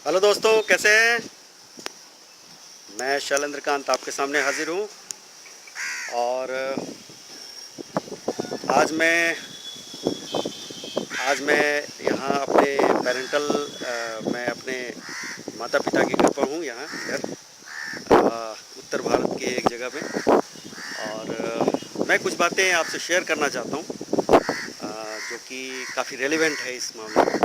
Hello दोस्तों, कैसे हैं। मैं शैलेंद्र कांत आपके सामने हाजिर हूँ। और आज मैं यहाँ अपने पेरेंटल मैं अपने माता पिता के घर पर हूँ, यहाँ इधर उत्तर भारत के एक जगह में। और मैं कुछ बातें आपसे शेयर करना चाहता हूँ, जो कि काफ़ी रेलेवेंट है इस मामले में।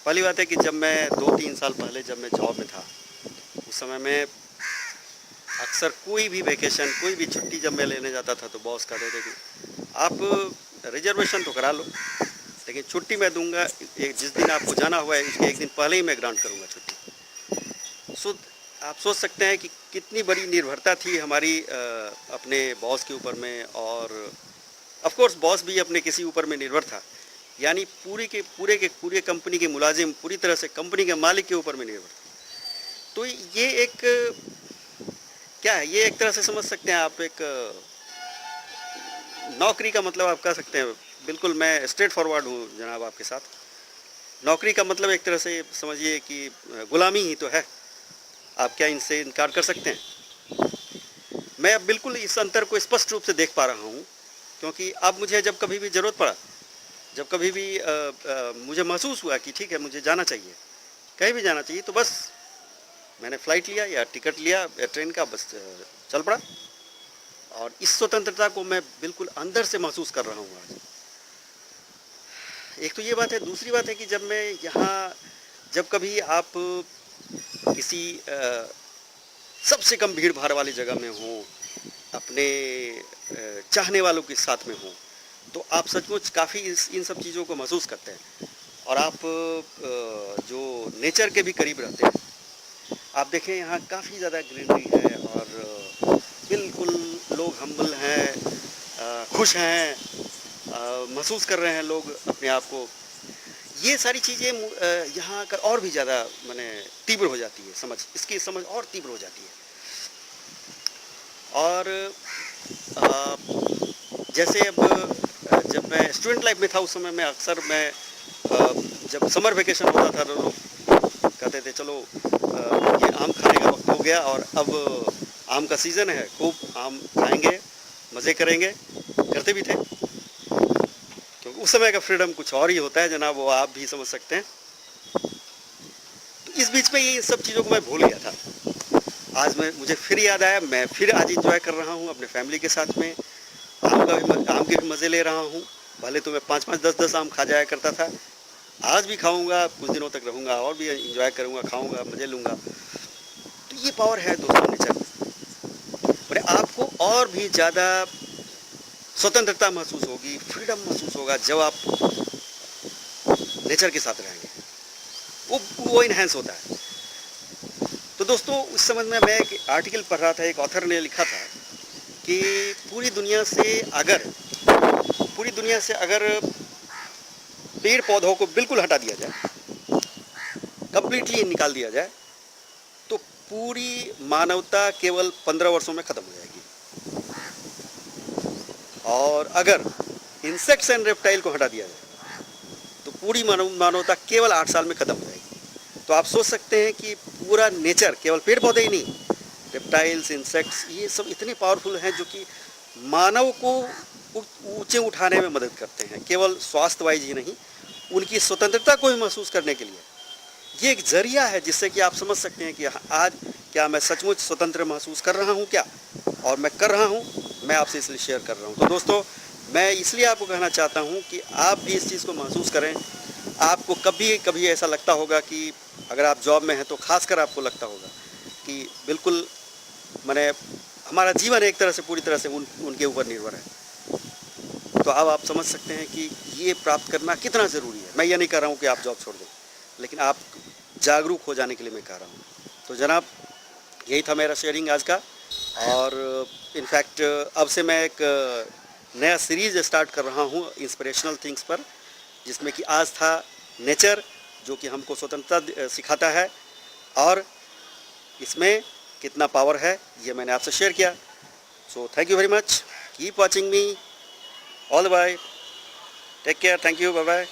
पहली बात है कि जब मैं 2-3 साल पहले जब मैं जॉब में था, उस समय में अक्सर कोई भी वेकेशन, कोई भी छुट्टी जब मैं लेने जाता था तो बॉस कहते थे कि आप रिजर्वेशन तो करा लो, लेकिन छुट्टी मैं दूंगा, एक जिस दिन आपको जाना हुआ है उसके एक दिन पहले ही मैं ग्रांट करूंगा छुट्टी। सो आप सोच सकते हैं कि कितनी बड़ी निर्भरता थी हमारी अपने बॉस के ऊपर में। और ऑफ कोर्स बॉस भी अपने किसी ऊपर में निर्भर था, यानी पूरे कंपनी के मुलाजिम पूरी तरह से कंपनी के मालिक के ऊपर में निर्भर था। तो ये एक क्या है, ये एक तरह से समझ सकते हैं आप, एक नौकरी का मतलब आप कह सकते हैं। बिल्कुल मैं स्ट्रेट फॉरवर्ड हूँ जनाब आपके साथ। नौकरी का मतलब एक तरह से समझिए कि गुलामी ही तो है। आप क्या इनसे इनकार कर सकते हैं। मैं अब बिल्कुल इस अंतर को स्पष्ट रूप से देख पा रहा हूँ, क्योंकि अब मुझे जब कभी भी ज़रूरत पड़ा, जब कभी भी मुझे महसूस हुआ कि ठीक है मुझे जाना चाहिए, कहीं भी जाना चाहिए, तो बस मैंने फ़्लाइट लिया या टिकट लिया ट्रेन का, बस चल पड़ा। और इस स्वतंत्रता को मैं बिल्कुल अंदर से महसूस कर रहा हूँ आज। एक तो ये बात है। दूसरी बात है कि जब मैं यहाँ, जब कभी आप किसी सबसे कम भीड़ भाड़ वाली जगह में हो, अपने चाहने वालों के साथ में हो, तो आप सचमुच काफ़ी इन सब चीज़ों को महसूस करते हैं। और आप जो नेचर के भी करीब रहते हैं, आप देखें यहाँ काफ़ी ज़्यादा ग्रीनरी है और बिल्कुल लोग हम्बल हैं, खुश हैं, महसूस कर रहे हैं लोग अपने आप को। ये सारी चीज़ें यहाँ आकर और भी ज़्यादा माने तीव्र हो जाती है, इसकी समझ और तीव्र हो जाती है। और जैसे अब जब मैं स्टूडेंट लाइफ में था, उस समय में अक्सर मैं जब समर वेकेशन होता था तो लोग कहते थे चलो ये आम खाने का वक्त हो गया और अब आम का सीज़न है, खूब आम खाएंगे, मज़े करेंगे। करते भी थे, क्योंकि उस समय का फ्रीडम कुछ और ही होता है जनाब, वो आप भी समझ सकते हैं। तो इस बीच में ये सब चीज़ों को मैं भूल गया था। आज मुझे फिर याद आया, मैं फिर आज इंजॉय कर रहा हूँ अपने फैमिली के साथ में। आम के भी मज़े ले रहा हूँ। भले तो मैं 5-5, 10-10 आम खा जाया करता था, आज भी खाऊंगा, कुछ दिनों तक रहूँगा और भी इंजॉय करूँगा, खाऊँगा, मज़े लूँगा। तो ये पावर है दोस्तों नेचर में। और आपको और भी ज़्यादा स्वतंत्रता महसूस होगी, फ्रीडम महसूस होगा जब आप नेचर के साथ रहेंगे। वो इन्हेंस होता है। तो दोस्तों उस समय में मैं एक आर्टिकल पढ़ रहा था, एक ऑथर ने लिखा था कि पूरी दुनिया से अगर पेड़ पौधों को बिल्कुल हटा दिया जाए, कंप्लीटली निकाल दिया जाए, तो पूरी मानवता केवल 15 वर्षों में ख़त्म हो जाएगी। और अगर इंसेक्ट्स एंड रेप्टाइल को हटा दिया जाए तो पूरी मानवता केवल 8 साल में ख़त्म हो जाएगी। तो आप सोच सकते हैं कि पूरा नेचर, केवल पेड़ पौधे ही नहीं, रेप्टाइल्स, इंसेक्ट्स, ये सब इतने पावरफुल हैं जो कि मानव को ऊंचे उठाने में मदद करते हैं, केवल स्वास्थ्य वाइज ही नहीं, उनकी स्वतंत्रता को भी महसूस करने के लिए ये एक जरिया है जिससे कि आप समझ सकते हैं कि आज क्या मैं सचमुच स्वतंत्र महसूस कर रहा हूँ क्या, और मैं कर रहा हूँ। मैं आपसे इसलिए शेयर कर रहा हूँ। तो दोस्तों मैं इसलिए आपको कहना चाहता हूँ कि आप भी इस चीज़ को महसूस करें। आपको कभी कभी ऐसा लगता होगा कि अगर आप जॉब में हैं तो खासकर आपको लगता होगा कि बिल्कुल मैंने हमारा जीवन एक तरह से पूरी तरह से उनके ऊपर निर्भर है। तो अब आप समझ सकते हैं कि ये प्राप्त करना कितना ज़रूरी है। मैं ये नहीं कह रहा हूँ कि आप जॉब छोड़ दें, लेकिन आप जागरूक हो जाने के लिए मैं कह रहा हूँ। तो जनाब यही था मेरा शेयरिंग आज का। और इनफैक्ट अब से मैं एक नया सीरीज़ स्टार्ट कर रहा हूँ इंस्पिरेशनल थिंग्स पर, जिसमें कि आज था नेचर, जो कि हमको स्वतंत्रता सिखाता है और इसमें कितना पावर है, ये मैंने आपसे शेयर किया। So thank you very much, keep watching me, all the bye, take care, thank you, bye bye.